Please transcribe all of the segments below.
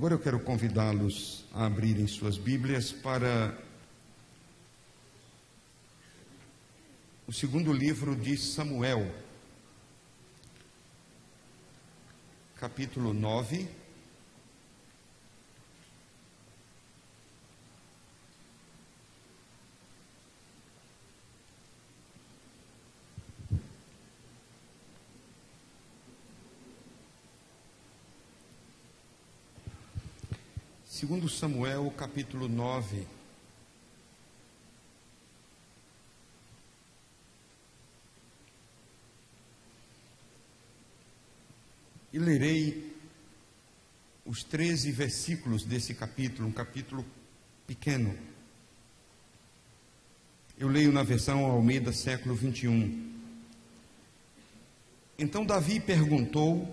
Agora eu quero convidá-los a abrirem suas Bíblias para o segundo livro de Samuel, capítulo 9. Segundo Samuel, capítulo 9. E lerei os 13 versículos desse capítulo, um capítulo pequeno. Eu leio na versão Almeida, século 21. Então Davi perguntou,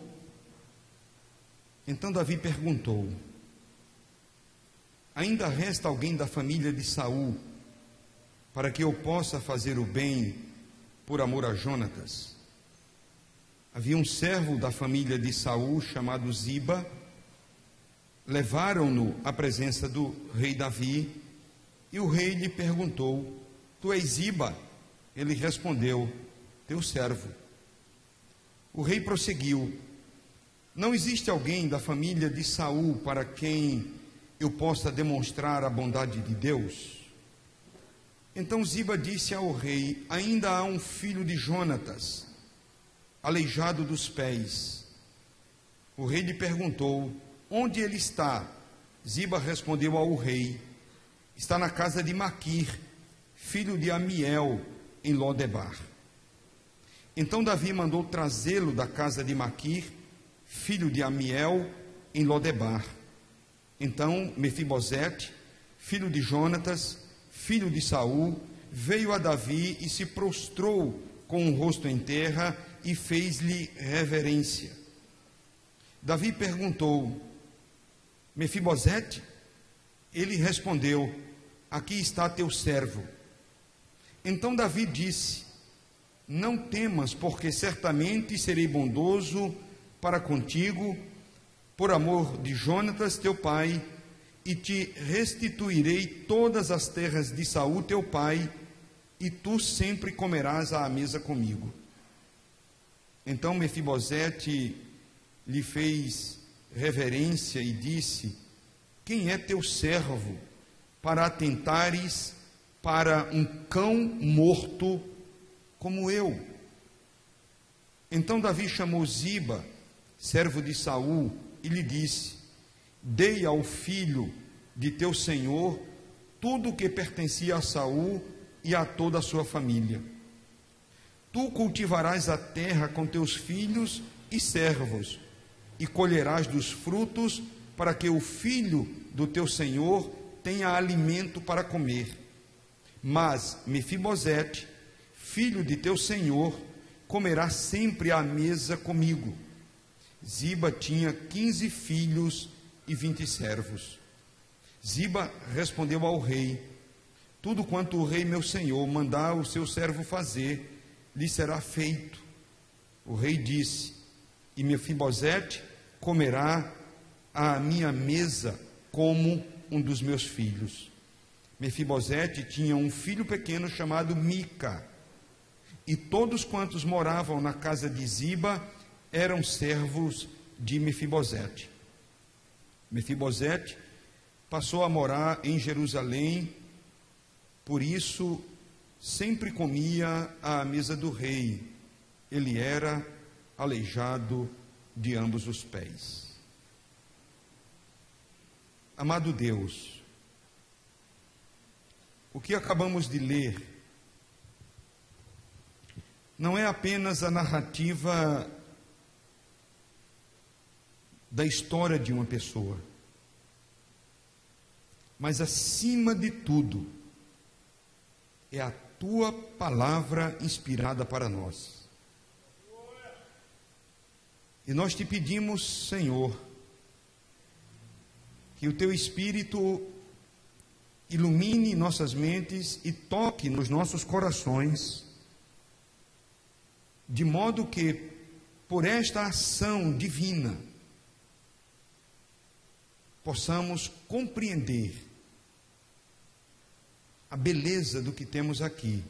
ainda resta alguém da família de Saul, para que eu possa fazer o bem por amor a Jonatas? Havia um servo da família de Saul chamado Ziba. Levaram-no à presença do rei Davi, e o rei lhe perguntou: Tu és Ziba? Ele respondeu: Teu servo. O rei prosseguiu: Não existe alguém da família de Saul para quem eu possa demonstrar a bondade de Deus? Então Ziba disse ao rei: Ainda há um filho de Jonatas, aleijado dos pés. O rei lhe perguntou: Onde ele está? Ziba respondeu ao rei: Está na casa de Maquir, filho de Amiel, em Lodebar. Então Davi mandou trazê-lo da casa de Maquir, filho de Amiel, em Lodebar. Então Mefibosete, filho de Jonatas, filho de Saul, veio a Davi e se prostrou com o rosto em terra e fez-lhe reverência. Davi perguntou: Mefibosete? Ele respondeu: Aqui está teu servo. Então Davi disse: Não temas, porque certamente serei bondoso para contigo, por amor de Jonatas teu pai, e te restituirei todas as terras de Saul teu pai, e tu sempre comerás à mesa comigo. Então Mefibosete lhe fez reverência e disse: Quem é teu servo para atentares para um cão morto como eu? Então Davi chamou Ziba, servo de Saul, e lhe disse: Dei ao filho de teu senhor tudo o que pertencia a Saul e a toda a sua família. Tu cultivarás a terra com teus filhos e servos, e colherás dos frutos, para que o filho do teu senhor tenha alimento para comer. Mas Mefibosete, filho de teu senhor, comerá sempre à mesa comigo. Ziba tinha 15 filhos e 20 servos. Ziba respondeu ao rei: Tudo quanto o rei meu senhor mandar o seu servo fazer, lhe será feito. O rei disse: E Mefibosete comerá à minha mesa como um dos meus filhos. Mefibosete tinha um filho pequeno chamado Mica, e todos quantos moravam na casa de Ziba eram servos de Mefibosete. Mefibosete passou a morar em Jerusalém, por isso sempre comia à mesa do rei. Ele era aleijado de ambos os pés. Amado Deus, o que acabamos de ler não é apenas a narrativa da história de uma pessoa, mas acima de tudo é a tua palavra inspirada para nós. E nós te pedimos, Senhor, que o teu Espírito ilumine nossas mentes e toque nos nossos corações, de modo que, por esta ação divina, possamos compreender a beleza do que temos aqui,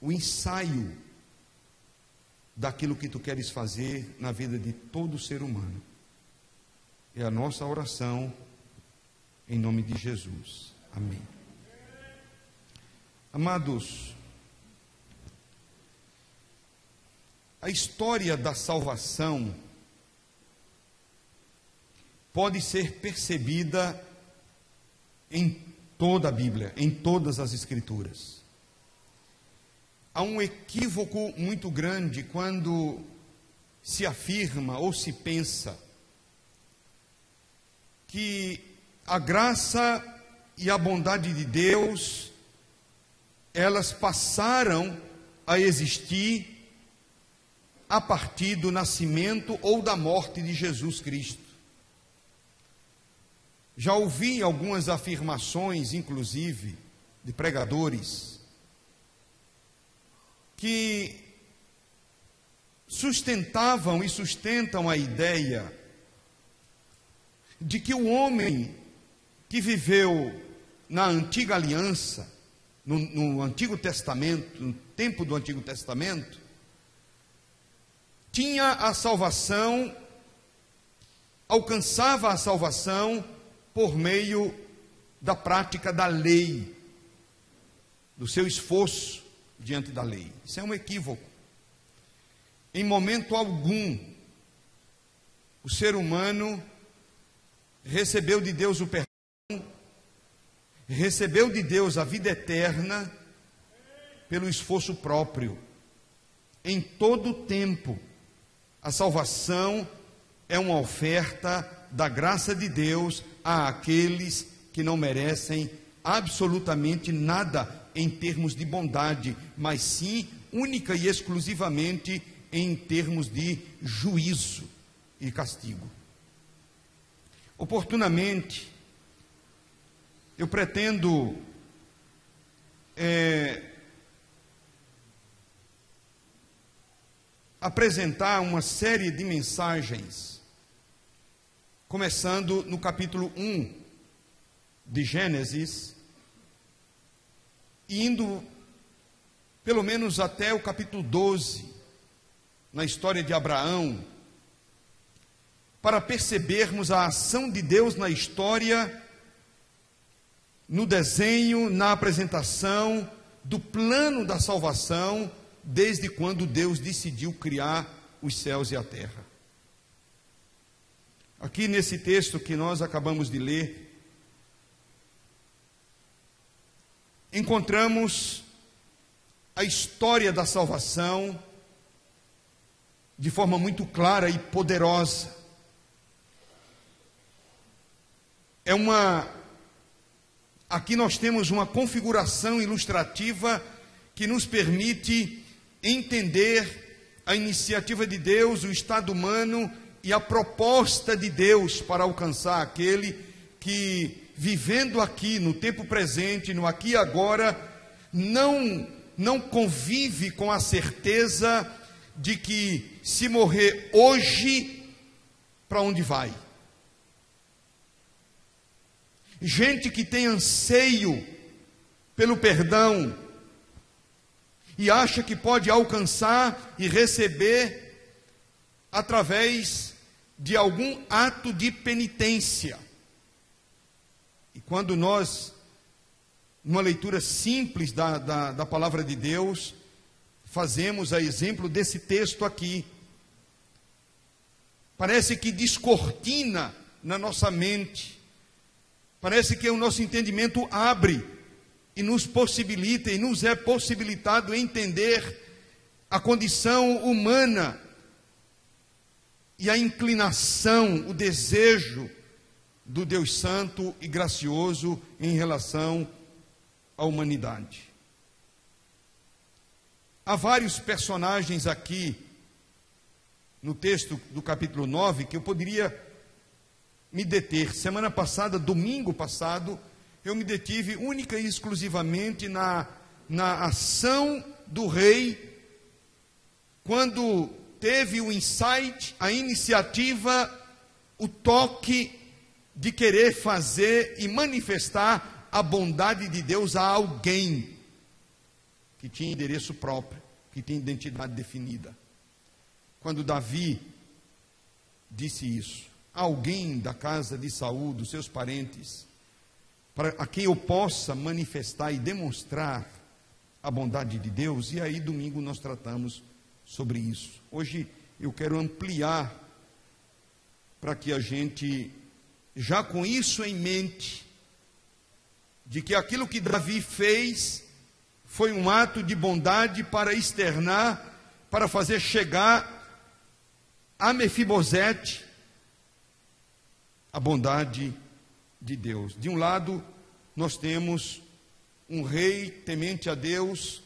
o ensaio daquilo que tu queres fazer na vida de todo ser humano. É a nossa oração em nome de Jesus. Amém. Amados, a história da salvação pode ser percebida em toda a Bíblia, em todas as Escrituras. Há um equívoco muito grande quando se afirma ou se pensa que a graça e a bondade de Deus, elas passaram a existir a partir do nascimento ou da morte de Jesus Cristo. Já ouvi algumas afirmações, inclusive, de pregadores, que sustentavam e sustentam a ideia de que o homem que viveu na antiga aliança, no Antigo Testamento, no tempo do Antigo Testamento, tinha a salvação, alcançava a salvação por meio da prática da lei, do seu esforço diante da lei. Isso é um equívoco. Em momento algum, o ser humano recebeu de Deus o perdão, recebeu de Deus a vida eterna pelo esforço próprio. Em todo o tempo, a salvação é uma oferta da graça de Deus àqueles que não merecem absolutamente nada em termos de bondade, mas sim, única e exclusivamente em termos de juízo e castigo. Oportunamente, eu pretendo apresentar uma série de mensagens, começando no capítulo 1 de Gênesis, e indo pelo menos até o capítulo 12, na história de Abraão, para percebermos a ação de Deus na história, no desenho, na apresentação do plano da salvação, desde quando Deus decidiu criar os céus e a terra. Aqui nesse texto que nós acabamos de ler, encontramos a história da salvação de forma muito clara e poderosa. Aqui nós temos uma configuração ilustrativa que nos permite entender a iniciativa de Deus, o estado humano e a proposta de Deus para alcançar aquele que, vivendo aqui no tempo presente, no aqui e agora, não convive com a certeza de que se morrer hoje, para onde vai? Gente que tem anseio pelo perdão e acha que pode alcançar e receber através de algum ato de penitência. E quando nós, numa leitura simples da palavra de Deus, fazemos a exemplo desse texto aqui, parece que descortina na nossa mente, parece que o nosso entendimento abre e nos possibilita, e nos é possibilitado entender a condição humana e a inclinação, o desejo do Deus Santo e gracioso em relação à humanidade. Há vários personagens aqui no texto do capítulo 9 que eu poderia me deter. Semana passada, domingo passado, eu me detive única e exclusivamente na ação do rei, quando teve o insight, a iniciativa o toque de querer fazer e manifestar a bondade de Deus a alguém que tinha endereço próprio, que tinha identidade definida. Quando Davi disse isso, alguém da casa de Saul, dos seus parentes, a quem eu possa manifestar e demonstrar a bondade de Deus, e aí domingo nós tratamos sobre isso. Hoje eu quero ampliar para que a gente, já com isso em mente, de que aquilo que Davi fez foi um ato de bondade para externar, para fazer chegar a Mefibosete a bondade de Deus. De um lado, nós temos um rei temente a Deus,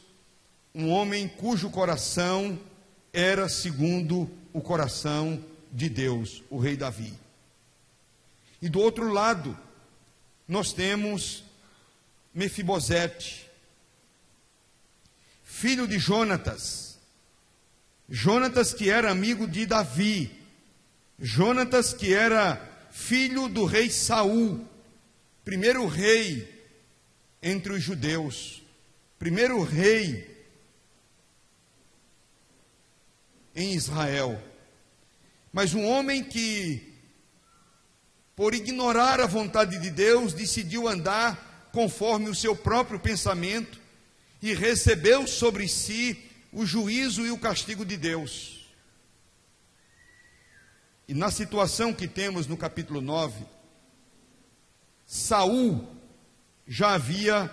um homem cujo coração era segundo o coração de Deus, o rei Davi. E do outro lado, nós temos Mefibosete, filho de Jonatas. Jonatas que era amigo de Davi. Jonatas que era filho do rei Saul, primeiro rei entre os judeus, primeiro rei em Israel. Mas um homem que, por ignorar a vontade de Deus, decidiu andar conforme o seu próprio pensamento e recebeu sobre si o juízo e o castigo de Deus. E na situação que temos no capítulo 9, Saul já havia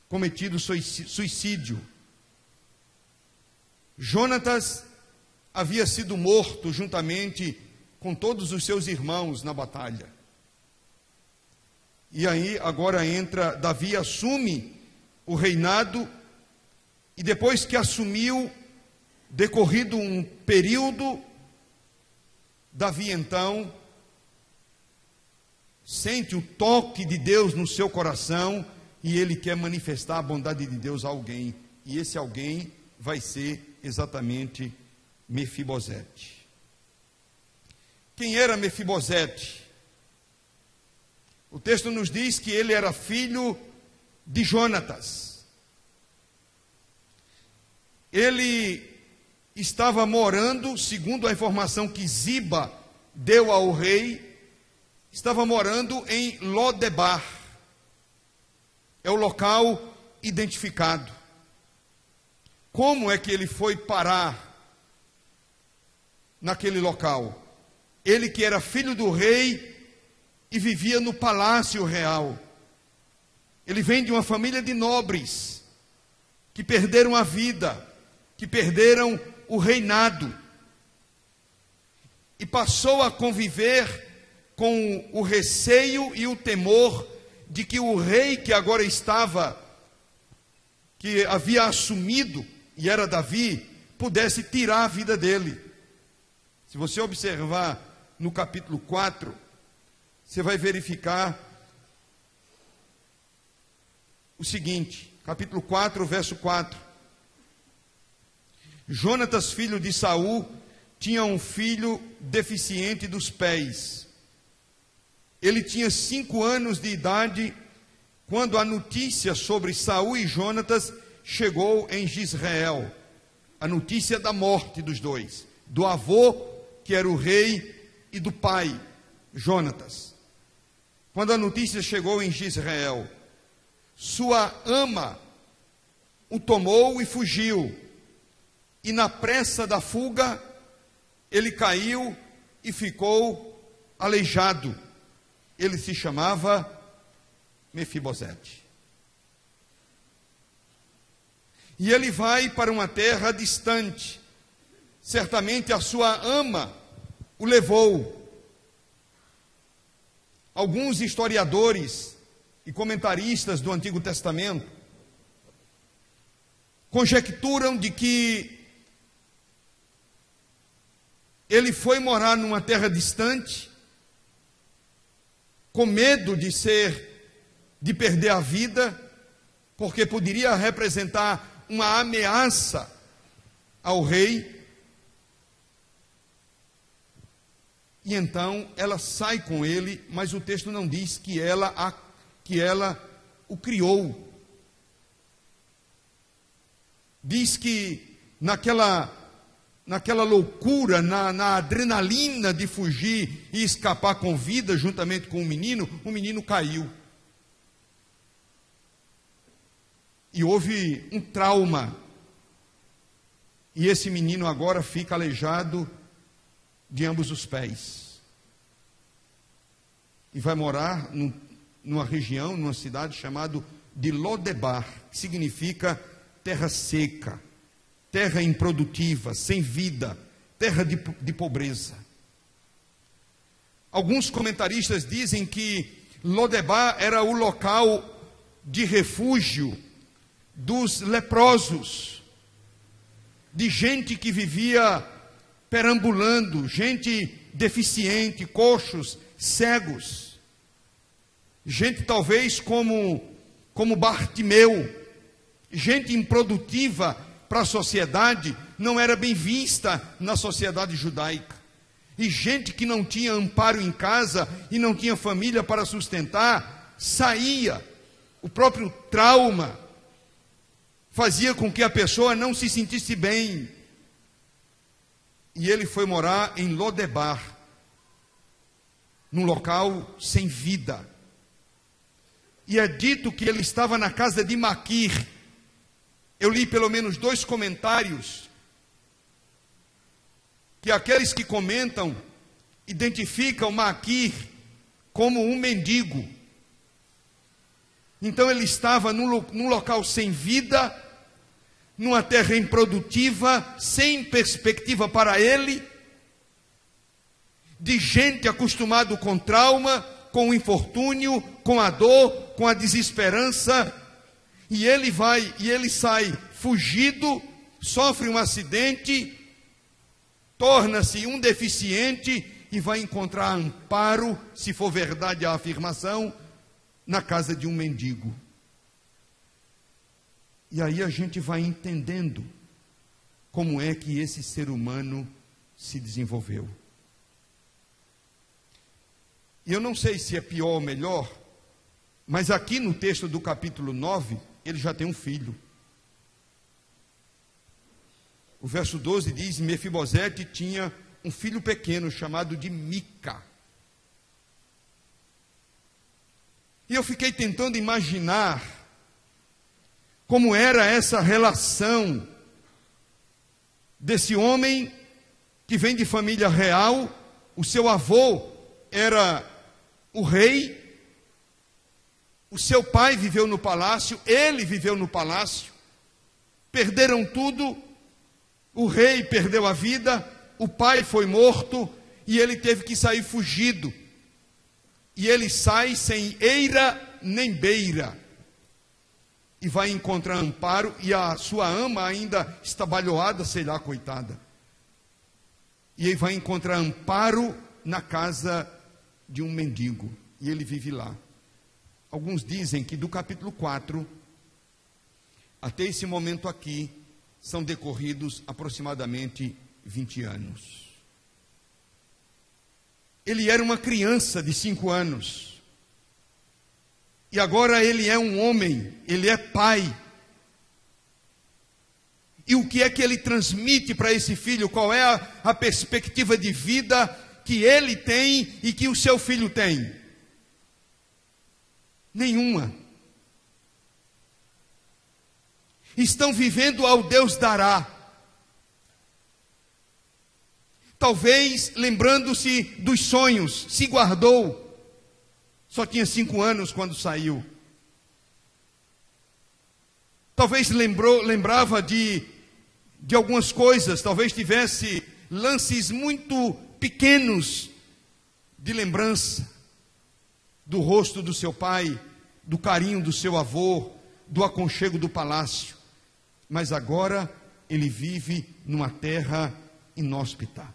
cometido suicídio. Jonatas havia sido morto juntamente com todos os seus irmãos na batalha. E aí agora entra Davi, assume o reinado, e depois que assumiu, decorrido um período, Davi então sente o toque de Deus no seu coração e ele quer manifestar a bondade de Deus a alguém. E esse alguém vai ser exatamente Mefibosete. Quem era Mefibosete? O texto nos diz que ele era filho de Jonatas. Ele estava morando, segundo a informação que Ziba deu ao rei, estava morando em Lodebar. É o local identificado. Como é que ele foi parar naquele local? Ele que era filho do rei e vivia no palácio real. Ele vem de uma família de nobres que perderam a vida, que perderam o reinado, e passou a conviver com o receio e o temor de que o rei que agora estava, que havia assumido, e era Davi, pudesse tirar a vida dele. Se você observar no capítulo 4, você vai verificar o seguinte, capítulo 4, verso 4. Jonatas, filho de Saul, tinha um filho deficiente dos pés. Ele tinha 5 anos de idade quando a notícia sobre Saul e Jonatas chegou em Jezreel. A notícia da morte dos dois, do avô, que era o rei, e do pai, Jonatas. Quando a notícia chegou em Jezreel, sua ama o tomou e fugiu. E na pressa da fuga, ele caiu e ficou aleijado. Ele se chamava Mefibosete. E ele vai para uma terra distante. Certamente a sua ama o levou. Alguns historiadores e comentaristas do Antigo Testamento conjecturam de que ele foi morar numa terra distante, com medo de perder a vida, porque poderia representar uma ameaça ao rei. E então ela sai com ele, mas o texto não diz que ela o criou. Diz que naquela loucura, na adrenalina de fugir e escapar com vida juntamente com o menino caiu. E houve um trauma. E esse menino agora fica aleijado de ambos os pés. E vai morar numa região, numa cidade chamada de Lodebar, que significa terra seca, terra improdutiva, sem vida, terra de pobreza. Alguns comentaristas dizem que Lodebar era o local de refúgio dos leprosos, de gente que vivia perambulando, gente deficiente, coxos, cegos, gente talvez como Bartimeu, gente improdutiva para a sociedade, não era bem vista na sociedade judaica, e gente que não tinha amparo em casa e não tinha família para sustentar, saía. O próprio trauma fazia com que a pessoa não se sentisse bem. E ele foi morar em Lodebar, num local sem vida. E é dito que ele estava na casa de Maquir. Eu li pelo menos 2 comentários, que aqueles que comentam identificam Maquir como um mendigo. Então ele estava num local sem vida, numa terra improdutiva, sem perspectiva para ele, de gente acostumado com trauma, com o infortúnio, com a dor, com a desesperança, e ele sai fugido, sofre um acidente, torna-se um deficiente e vai encontrar amparo, se for verdade a afirmação, na casa de um mendigo. E aí a gente vai entendendo como é que esse ser humano se desenvolveu. E eu não sei se é pior ou melhor, mas aqui no texto do capítulo 9, ele já tem um filho. O verso 12 diz: Mefibosete tinha um filho pequeno chamado de Mica. E eu fiquei tentando imaginar como era essa relação desse homem que vem de família real. O seu avô era o rei, o seu pai viveu no palácio, ele viveu no palácio, perderam tudo, o rei perdeu a vida, o pai foi morto e ele teve que sair fugido. E ele sai sem eira nem beira. E vai encontrar amparo, e a sua ama ainda estabalhoada, sei lá, coitada. E ele vai encontrar amparo na casa de um mendigo, e ele vive lá. Alguns dizem que do capítulo 4 até esse momento aqui são decorridos aproximadamente 20 anos. Ele era uma criança de 5 anos. E agora ele é um homem, ele é pai. E o que é que ele transmite para esse filho? Qual é a perspectiva de vida que ele tem e que o seu filho tem? Nenhuma. Estão vivendo ao Deus dará. Talvez lembrando-se dos sonhos, se guardou. Só tinha 5 anos quando saiu. Talvez lembrava de algumas coisas, talvez tivesse lances muito pequenos de lembrança do rosto do seu pai, do carinho do seu avô, do aconchego do palácio. Mas agora ele vive numa terra inóspita,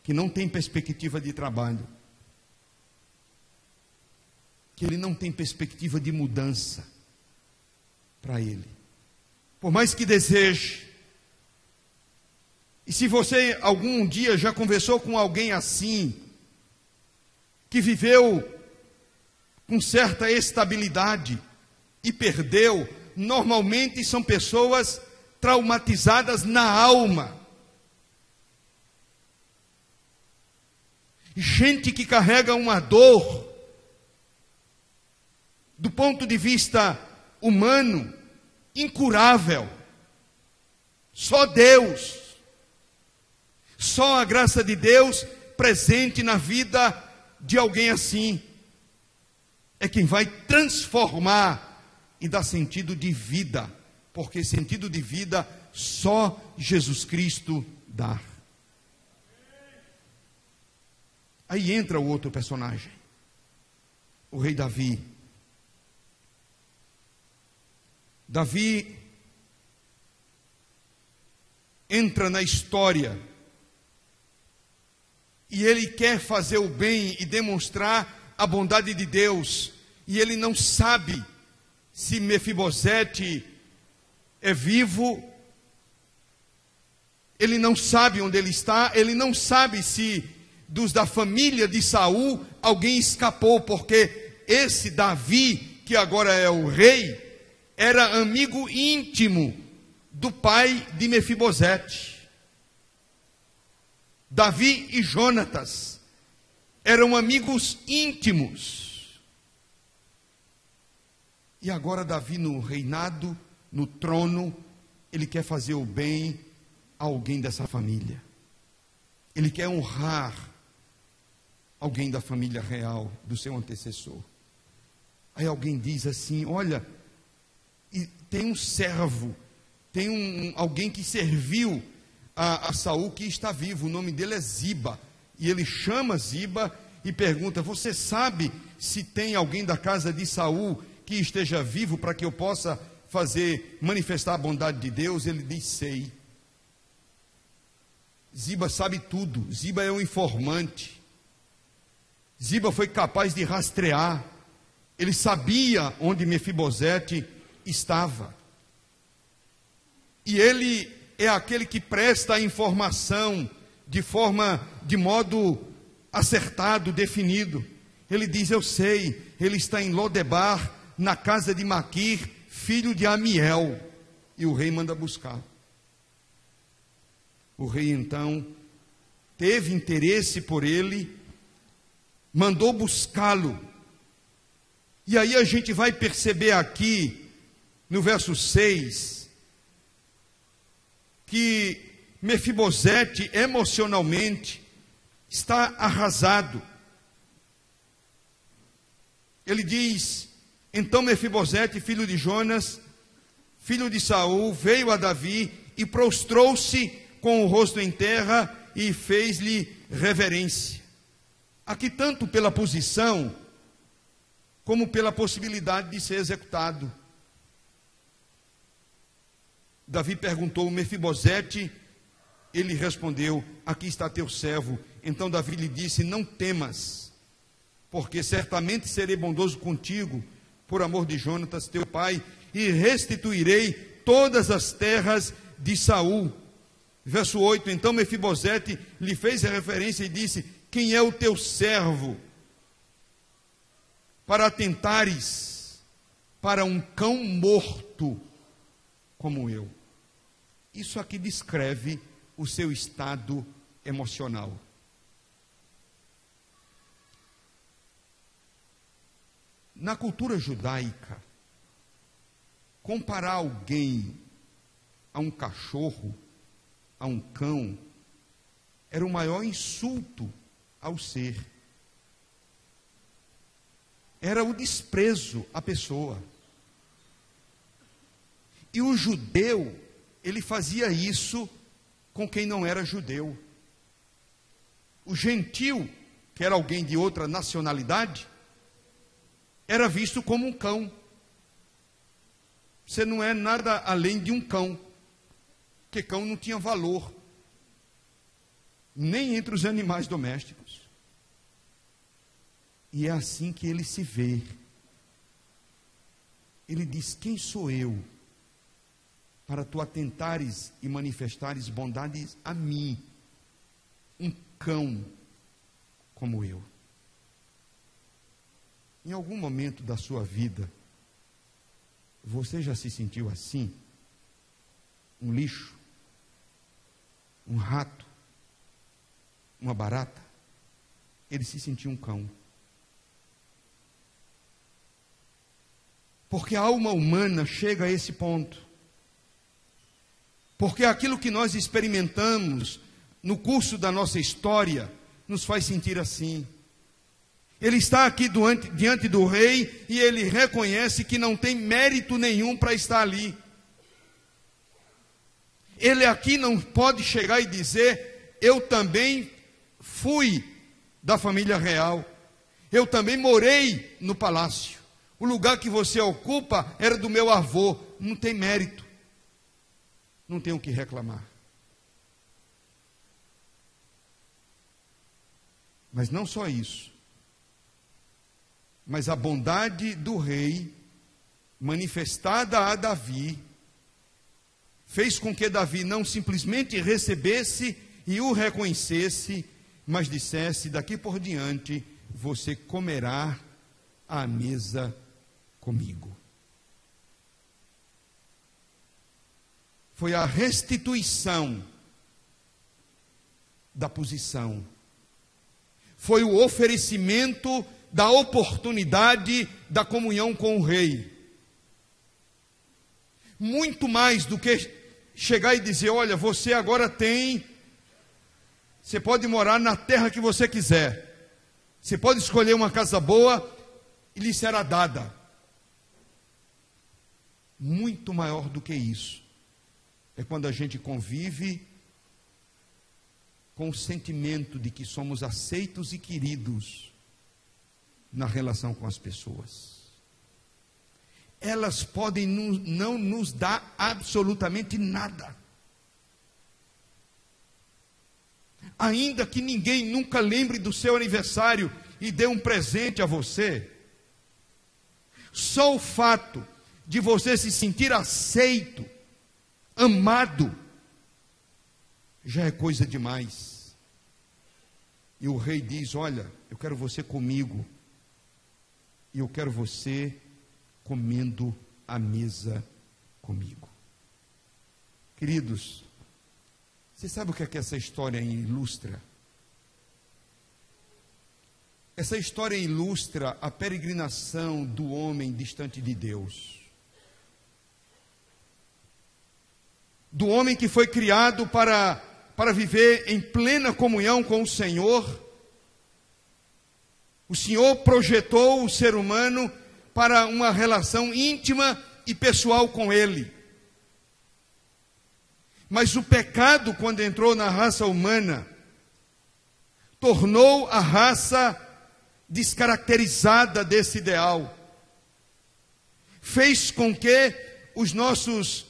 que não tem perspectiva de trabalho, que ele não tem perspectiva de mudança para ele. Por mais que deseje, E se você algum dia já conversou com alguém assim, que viveu com certa estabilidade e perdeu, normalmente são pessoas traumatizadas na alma. Gente que carrega uma dor, do ponto de vista humano, incurável. Só Deus, só a graça de Deus presente na vida de alguém assim, é quem vai transformar e dar sentido de vida, porque sentido de vida só Jesus Cristo dá. Aí entra o outro personagem, o rei Davi. Davi entra na história e ele quer fazer o bem e demonstrar a bondade de Deus, e ele não sabe se Mefibosete é vivo, ele não sabe onde ele está, ele não sabe se dos da família de Saul alguém escapou, porque esse Davi, que agora é o rei, era amigo íntimo do pai de Mefibosete. Davi e Jonatas eram amigos íntimos. E agora Davi, no reinado, no trono, ele quer fazer o bem a alguém dessa família. Ele quer honrar alguém da família real, do seu antecessor. Aí alguém diz assim: olha, tem um servo, tem alguém que serviu a Saul que está vivo, o nome dele é Ziba. E ele chama Ziba e pergunta: você sabe se tem alguém da casa de Saul que esteja vivo para que eu possa manifestar a bondade de Deus? Ele diz: sei. Ziba sabe tudo, Ziba é um informante. Ziba foi capaz de rastrear, ele sabia onde Mefibosete estava. E ele é aquele que presta a informação de modo acertado, definido. Ele diz: eu sei, ele está em Lodebar, na casa de Maquir, filho de Amiel. E o rei manda buscar. O rei então teve interesse por ele, mandou buscá-lo. E aí a gente vai perceber aqui, no verso 6, que Mefibosete emocionalmente está arrasado. Ele diz: então Mefibosete, filho de Jonas, filho de Saul, veio a Davi e prostrou-se com o rosto em terra e fez-lhe reverência. Aqui, tanto pela posição, como pela possibilidade de ser executado. Davi perguntou: Mefibosete? Ele respondeu: aqui está teu servo. Então Davi lhe disse: não temas, porque certamente serei bondoso contigo, por amor de Jonatas teu pai, e restituirei todas as terras de Saul. Verso 8: então Mefibosete lhe fez a referência e disse: quem é o teu servo para atentares para um cão morto como eu? Isso aqui descreve o seu estado emocional. Na cultura judaica, comparar alguém a um cachorro, a um cão, era o maior insulto ao ser. Era o desprezo à pessoa. E o judeu, ele fazia isso com quem não era judeu. O gentil, que era alguém de outra nacionalidade, era visto como um cão. Você não é nada além de um cão, porque cão não tinha valor, nem entre os animais domésticos. E é assim que ele se vê. Ele diz: quem sou eu para tu atentares e manifestares bondades a mim, um cão como eu. Em algum momento da sua vida, você já se sentiu assim? Um lixo? Um rato? Uma barata? Ele se sentiu um cão. Porque a alma humana chega a esse ponto. Porque aquilo que nós experimentamos no curso da nossa história nos faz sentir assim. Ele está aqui diante do rei e ele reconhece que não tem mérito nenhum para estar ali. Ele aqui não pode chegar e dizer: eu também fui da família real, eu também morei no palácio, o lugar que você ocupa era do meu avô. Não tem mérito, não tem o que reclamar. Mas não só isso, mas a bondade do rei, manifestada a Davi, fez com que Davi não simplesmente recebesse e o reconhecesse, mas dissesse: daqui por diante, você comerá à mesa comigo. Foi a restituição da posição, foi o oferecimento da oportunidade da comunhão com o rei. Muito mais do que chegar e dizer: olha, você agora você pode morar na terra que você quiser, você pode escolher uma casa boa e lhe será dada. Muito maior do que isso é quando a gente convive com o sentimento de que somos aceitos e queridos na relação com as pessoas. Elas podem não nos dar absolutamente nada. Ainda que ninguém nunca lembre do seu aniversário e dê um presente a você, só o fato de você se sentir aceito, amado, já é coisa demais. E o rei diz: olha, eu quero você comigo, e eu quero você comendo à mesa comigo. Queridos, você sabe o que é que essa história ilustra? Essa história ilustra a peregrinação do homem distante de Deus. Do homem que foi criado para viver em plena comunhão com o Senhor. O Senhor projetou o ser humano para uma relação íntima e pessoal com Ele. Mas o pecado, quando entrou na raça humana, tornou a raça descaracterizada desse ideal. Fez com que os nossos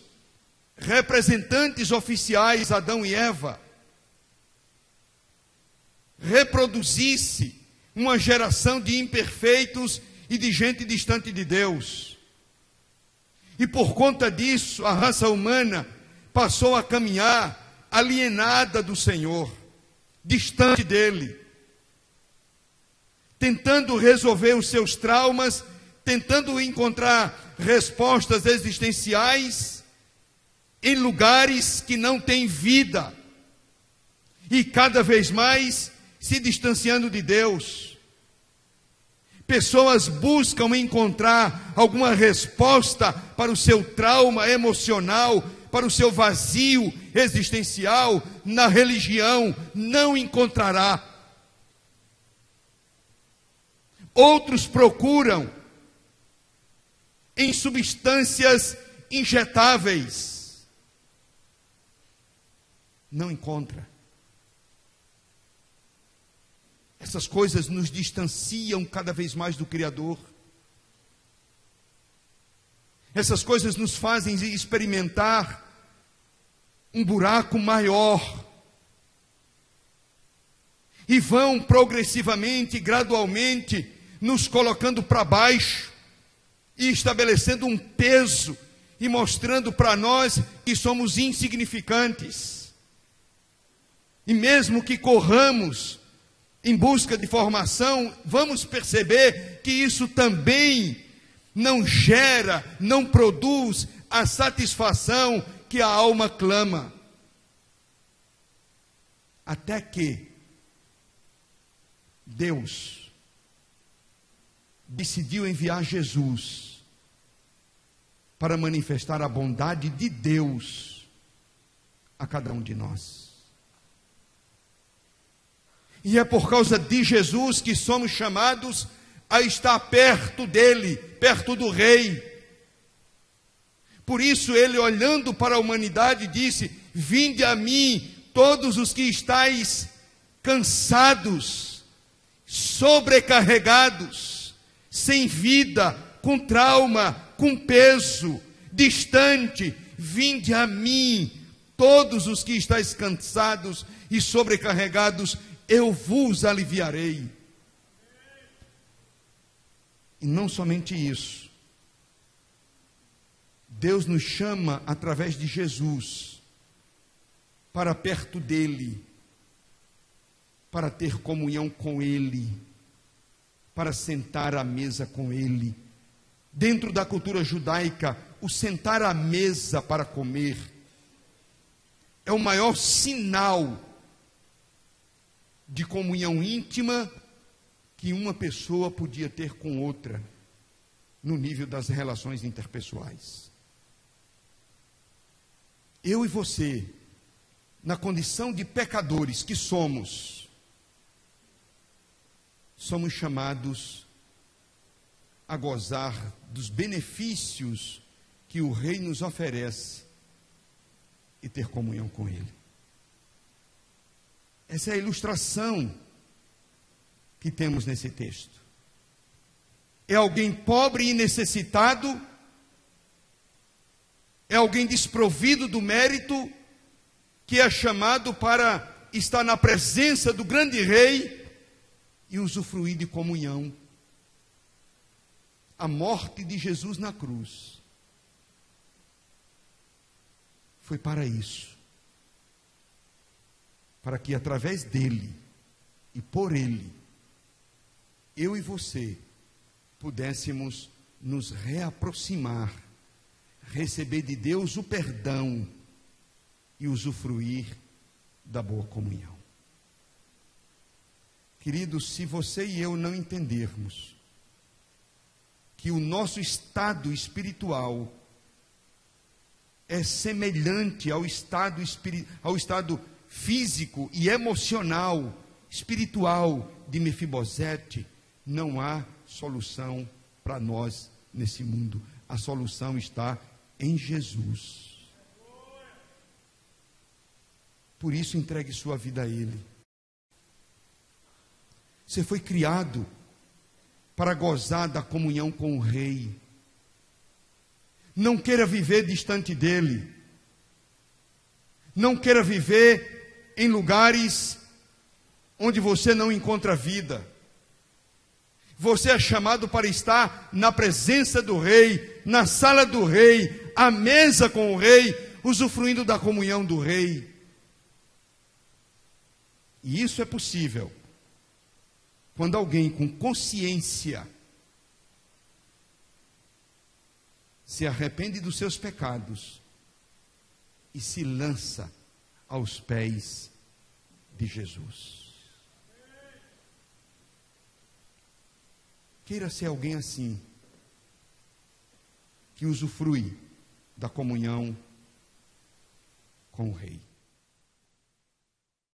representantes oficiais, Adão e Eva, reproduzisse uma geração de imperfeitos e de gente distante de Deus. E por conta disso, a raça humana passou a caminhar alienada do Senhor, distante dele, tentando resolver os seus traumas, tentando encontrar respostas existenciais em lugares que não têm vida, e cada vez mais se distanciando de Deus. Pessoas buscam encontrar alguma resposta para o seu trauma emocional, para o seu vazio existencial na religião. Não encontrará. Outros procuram em substâncias injetáveis. Não encontra. Essas coisas nos distanciam cada vez mais do Criador. Essas coisas nos fazem experimentar um buraco maior. E vão progressivamente, gradualmente, nos colocando para baixo e estabelecendo um peso e mostrando para nós que somos insignificantes. E mesmo que corramos em busca de formação, vamos perceber que isso também não gera, não produz a satisfação que a alma clama. Até que Deus decidiu enviar Jesus para manifestar a bondade de Deus a cada um de nós. E é por causa de Jesus que somos chamados a estar perto dele, perto do Rei. Por isso ele, olhando para a humanidade, disse: vinde a mim todos os que estáis cansados, sobrecarregados, sem vida, com trauma, com peso, distante. Vinde a mim todos os que estáis cansados e sobrecarregados, eu vos aliviarei. E não somente isso, Deus nos chama através de Jesus para perto dele, para ter comunhão com ele, para sentar à mesa com ele. Dentro da cultura judaica, o sentar à mesa para comer é o maior sinal de comunhão íntima que uma pessoa podia ter com outra no nível das relações interpessoais. Eu e você, na condição de pecadores que somos chamados a gozar dos benefícios que o Rei nos oferece e ter comunhão com Ele. Essa é a ilustração que temos nesse texto. É alguém pobre e necessitado, é alguém desprovido do mérito, que é chamado para estar na presença do grande Rei e usufruir de comunhão. A morte de Jesus na cruz foi para isso. Para que através dele e por ele, eu e você pudéssemos nos reaproximar, receber de Deus o perdão e usufruir da boa comunhão. Queridos, se você e eu não entendermos que o nosso estado espiritual é semelhante ao estado físico e emocional, espiritual de Mefibosete, não há solução para nós nesse mundo. A solução está em Jesus. Por isso, entregue sua vida a Ele. Você foi criado para gozar da comunhão com o Rei. Não queira viver distante dEle. Não queira viver em lugares onde você não encontra vida. Você é chamado para estar na presença do Rei, na sala do Rei, à mesa com o Rei, usufruindo da comunhão do Rei. E isso é possível quando alguém com consciência se arrepende dos seus pecados e se lança aos pés de Jesus. Queira ser alguém assim, que usufrui da comunhão com o Rei.